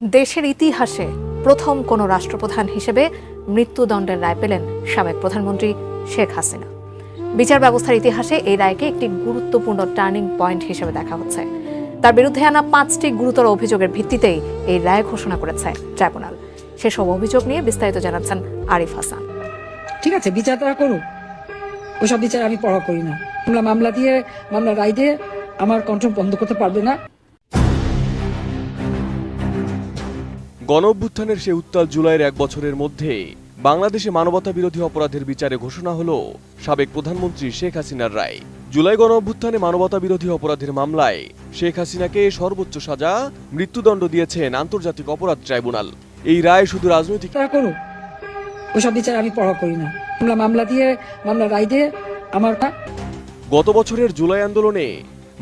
দেশের ইতিহাসে প্রথম কোনো রাষ্ট্রপ্রধান হিসেবে মৃত্যুদণ্ডের রায় পেলেন সাবেক প্রধানমন্ত্রী শেখ হাসিনা। বিচার ব্যবস্থার ইতিহাসে এই রায়কে একটি গুরুত্বপূর্ণ টার্নিং পয়েন্ট হিসেবে দেখা হচ্ছে। তার বিরুদ্ধে আনা 5টি গুরুতর অভিযোগের ভিত্তিতেই এই রায় ঘোষণা করেছে ট্রাইব্যুনাল। সেসব অভিযোগ নিয়ে বিস্তারিত জানাচ্ছেন আরিফ হাসান। ঠিক আছে, বিচার তারা করুক, ওসব বিচার আমি পড়া করি না। মামলা রায় দিয়ে আমার কণ্ঠ বন্ধ করতে পারবে না। গণঅভ্যুত্থানের সে উত্তাল জুলাইয়ের এক বছরের মধ্যে বাংলাদেশে মানবতা বিরোধী অপরাধের বিচারে ঘোষণা হলো সাবেক প্রধানমন্ত্রী শেখ হাসিনার রায়। জুলাই গণঅভ্যুত্থানে মানবতা বিরোধী অপরাধের মামলায় শেখ হাসিনাকে সর্বোচ্চ সাজা মৃত্যুদণ্ড দিয়েছেন আন্তর্জাতিক অপরাধ ট্রাইব্যুনাল। এই রায় শুধু রাজনৈতিক করুক, ওসব বিচার আমি পড়া করি না। মামলা রায় দিয়ে আমার গত বছরের জুলাই আন্দোলনে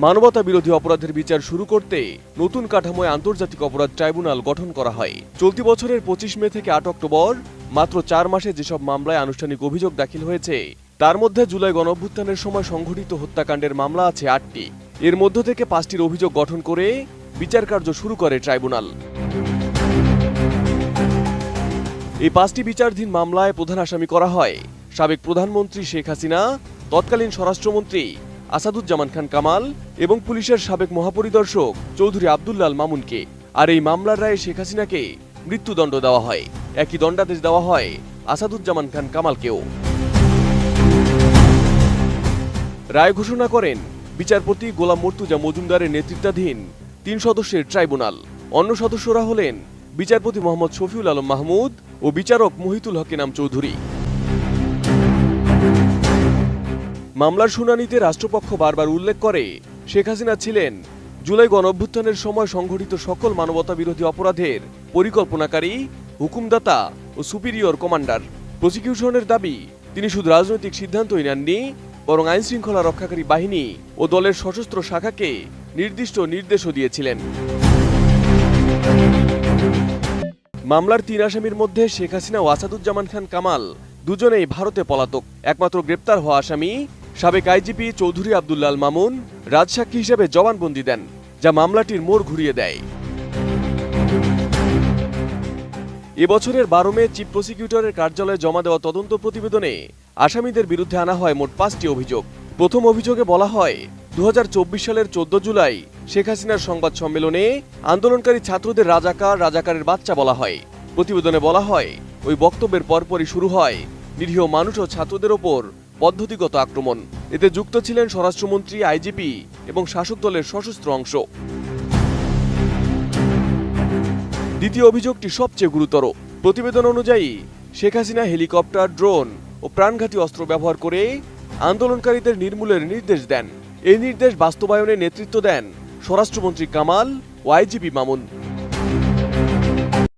মানবতা বিরোধী অপরাধের বিচার শুরু করতে নতুন কাঠামোয় আন্তর্জাতিক অপরাধ ট্রাইব্যুনাল গঠন করা হয়। চলতি বছরের 25 মে থেকে 8 অক্টোবর মাত্র 4 মাসে যেসব মামলায় আনুষ্ঠানিক অভিযোগ দাখিল হয়েছে তার মধ্যে জুলাই গণঅভ্যুত্থানের সময় সংঘটিত হত্যাকাণ্ডের মামলা আছে 8টি। এর মধ্য থেকে 5টির অভিযোগ গঠন করে বিচার কার্য শুরু করে ট্রাইব্যুনাল। এই 5টি বিচারাধীন মামলায় প্রধান আসামি করা হয় সাবেক প্রধানমন্ত্রী শেখ হাসিনা, তৎকালীন স্বরাষ্ট্রমন্ত্রী আসাদুজ্জামান খান কামাল এবং পুলিশের সাবেক মহাপরিদর্শক চৌধুরী আব্দুল্লাহ আল মামুনকে। আর এই মামলার রায়ে শেখ হাসিনাকে মৃত্যুদণ্ড দেওয়া হয়। একই দণ্ডাদেশ দেওয়া হয় আসাদুজ্জামান খান কামালকেও। রায় ঘোষণা করেন বিচারপতি গোলাম মর্তুজা মজুমদারের নেতৃত্বাধীন 3 সদস্যের ট্রাইব্যুনাল। অন্য সদস্যরা হলেন বিচারপতি মোহাম্মদ শফিউল আলম মাহমুদ ও বিচারক মহিতুল হক এনাম চৌধুরী। মামলার শুনানিতে রাষ্ট্রপক্ষ বারবার উল্লেখ করে শেখ হাসিনা ছিলেন জুলাই গণঅভ্যুত্থানের সময় সংঘটিত সকল মানবতা বিরোধী অপরাধের পরিকল্পনাকারী, হুকুমদাতা ও সুপিরিয়র কমান্ডার। প্রসিকিউশনের দাবি তিনি শুধু রাজনৈতিক সিদ্ধান্তই নেননি, বরং আইন শৃঙ্খলা রক্ষাকারী বাহিনী ও দলের সশস্ত্র শাখাকে নির্দিষ্ট নির্দেশও দিয়েছিলেন। মামলার 3 আসামির মধ্যে শেখ হাসিনা ও আসাদুজ্জামান খান কামাল দুজনেই ভারতে পলাতক। একমাত্র গ্রেপ্তার হওয়া আসামি সাবেক আইজিপি চৌধুরী আব্দুল্লাহ আল মামুন রাজসাক্ষী হিসেবে জবানবন্দি দেন, যা মামলাটির মোড় ঘুরিয়ে দেয়। এবছরের 12 মে চিফ প্রসিকিউটরের কার্যালয়ে জমা দেওয়া তদন্ত প্রতিবেদনে আসামিদের বিরুদ্ধে আনা হয় মোট 5টি অভিযোগ। প্রথম অভিযোগে বলা হয় 2024 সালের 14 জুলাই শেখ হাসিনার সংবাদ সম্মেলনে আন্দোলনকারী ছাত্রদের রাজাকারের বাচ্চা বলা হয়। প্রতিবেদনে বলা হয় ওই বক্তব্যের পরপরই শুরু হয় নিরীহ মানুষ ও ছাত্রদের ওপর পদ্ধতিগত আক্রমণ। এতে যুক্ত ছিলেন স্বরাষ্ট্রমন্ত্রী, আইজিপি এবং শাসক দলের সশস্ত্র অংশ। দ্বিতীয় অভিযোগটি সবচেয়ে গুরুতর। প্রতিবেদন অনুযায়ী শেখ হাসিনা হেলিকপ্টার, ড্রোন ও প্রাণঘাতী অস্ত্র ব্যবহার করে আন্দোলনকারীদের নির্মূলের নির্দেশ দেন। এই নির্দেশ বাস্তবায়নে নেতৃত্ব দেন স্বরাষ্ট্রমন্ত্রী কামাল ও আইজিপি মামুন।